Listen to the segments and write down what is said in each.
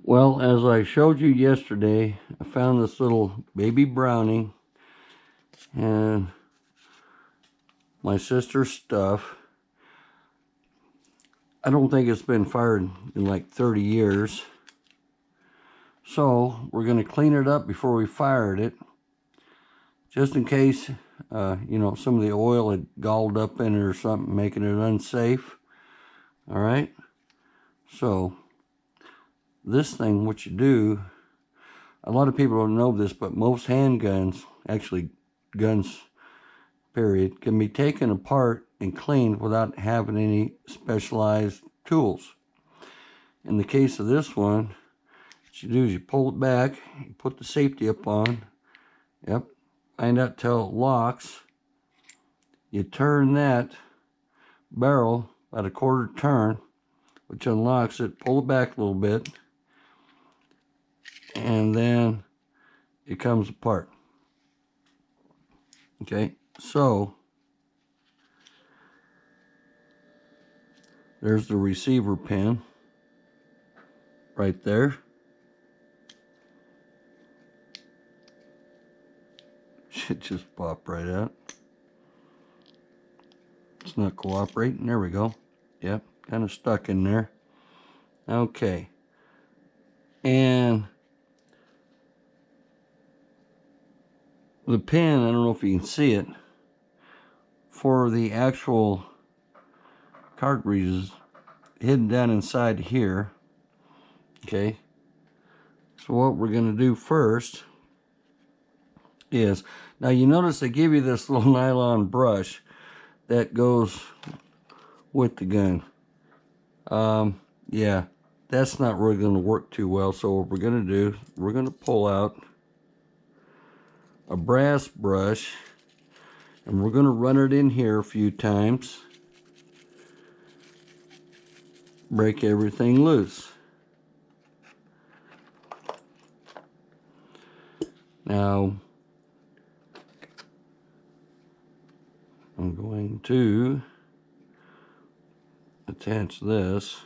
Well, as I showed you yesterday, I found this little baby brownie and my sister's stuff. I don't think it's been fired in like 30 years. So we're going to clean it up before we fired it, just in case, some of the oil had galled up in it or something, making it unsafe. All right. So this thing, what you do, a lot of people don't know this, but most handguns, actually guns, period, can be taken apart and cleaned without having any specialized tools. In the case of this one, what you do is you pull it back, you put the safety up on, find out till it locks, you turn that barrel about a quarter turn, which unlocks it, pull it back a little bit, and then it comes apart. Okay, so there's the receiver pin right there. Should just pop right out. It's not cooperating. There we go. Yep, kind of stuck in there. Okay. And the pin, I don't know if you can see it, for the actual cartridges hidden down inside here. Okay. So what we're going to do first is, now you notice they give you this little nylon brush that goes with the gun. Yeah, that's not really going to work too well. So what we're going to do, we're going to pull out a brass brush and we're going to run it in here a few times. Break everything loose. Now, I'm going to attach this.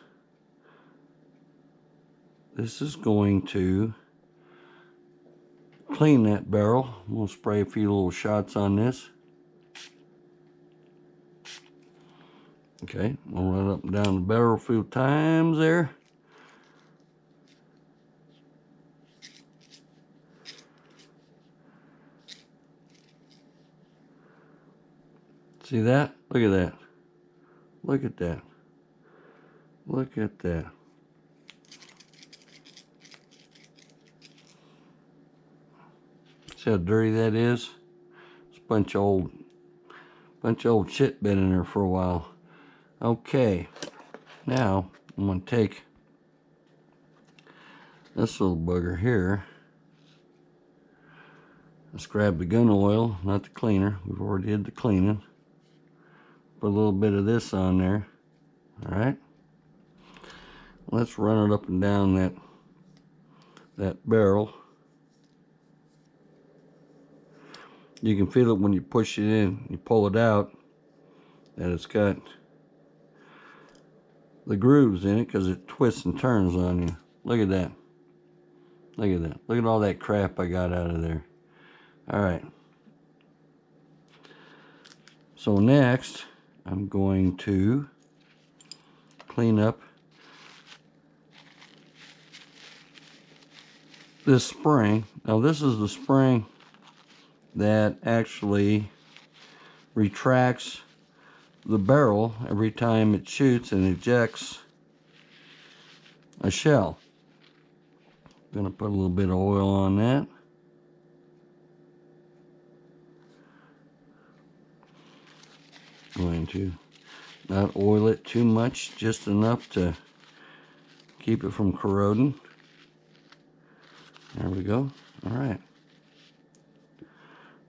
This is going to clean that barrel. We'll spray a few little shots on this. Okay, we'll run up and down the barrel a few times there. See that? Look at that. Look at that. Look at that. See how dirty that is? It's a bunch of old shit been in there for a while. Okay, now I'm going to take this little bugger here. Let's grab the gun oil, not the cleaner. We've already did the cleaning. Put a little bit of this on there. Alright. Let's run it up and down that barrel. You can feel it when you push it in, you pull it out, that it's got the grooves in it because it twists and turns on you. Look at that. Look at that. Look at all that crap I got out of there. Alright. So next, I'm going to clean up this spring. Now this is the spring that actually retracts the barrel every time it shoots and ejects a shell. I'm going to put a little bit of oil on that. Going to not oil it too much, just enough to keep it from corroding. There we go. All right.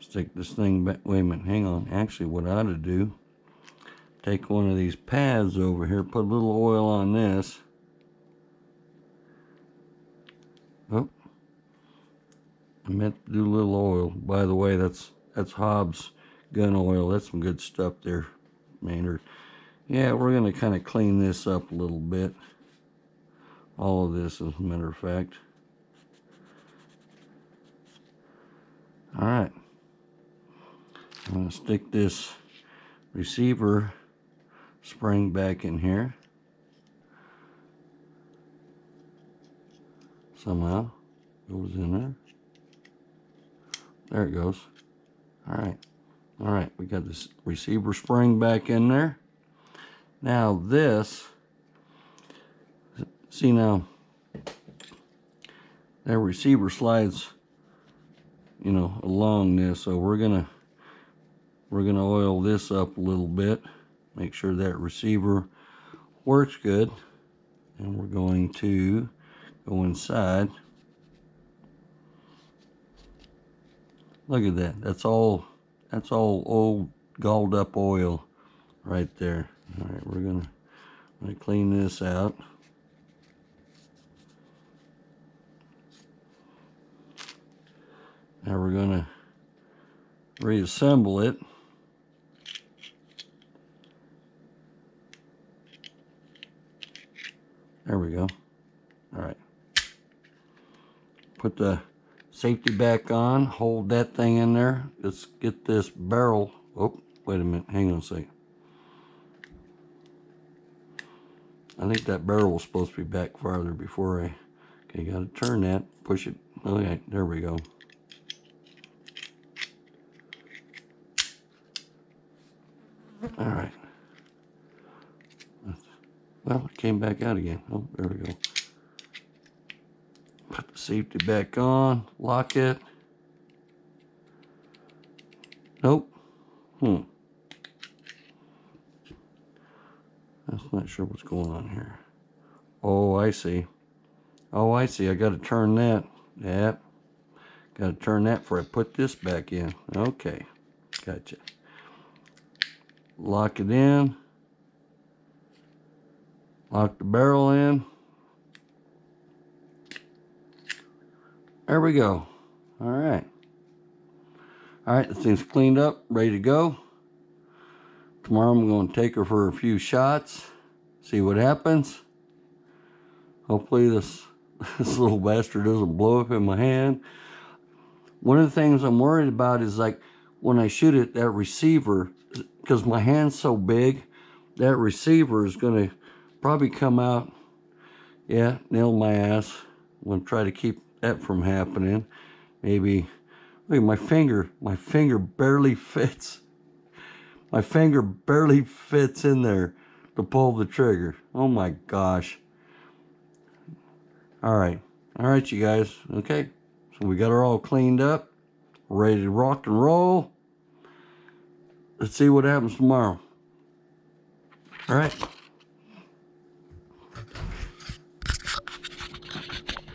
Stick this thing back. Wait a minute, hang on. Actually, what I ought to do, take one of these pads over here, put a little oil on this. Oh, I meant to do a little oil. By the way, that's Hobbs gun oil. That's some good stuff there, Maynard. Yeah, we're going to kind of clean this up a little bit All of this, as a matter of fact. All right. I'm going to stick this receiver spring back in here. Somehow goes in there. There it goes. All right. All right. We got this receiver spring back in there. Now this, see now, that receiver slides, you know, along this. So we're gonna oil this up a little bit. Make sure that receiver works good. And we're going to go inside. Look at that. That's all old galled up oil right there. All right, we're gonna clean this out. Now we're gonna reassemble it. There we go. All right. Put the safety back on. Hold that thing in there. Let's get this barrel. Oh, wait a minute. Hang on a second. I think that barrel was supposed to be back farther before I... Okay, got to turn that. Push it. Okay, there we go. All right. Well, it came back out again. Oh, there we go. Put the safety back on. Lock it. Nope. I'm not sure what's going on here. Oh, I see. Oh, I see. I got to turn that. Yep. Got to turn that before I put this back in. Okay. Gotcha. Lock it in. Lock the barrel in. There we go. All right. All right, the thing's cleaned up, ready to go. Tomorrow I'm going to take her for a few shots, see what happens. Hopefully this little bastard doesn't blow up in my hand. One of the things I'm worried about is like when I shoot it, that receiver, because my hand's so big, that receiver is going to probably come out, yeah, nail my ass. I'm going to try to keep that from happening. Maybe, look at my finger barely fits. My finger barely fits in there to pull the trigger. Oh my gosh. All right, you guys, okay. So we got her all cleaned up, ready to rock and roll. Let's see what happens tomorrow. All right.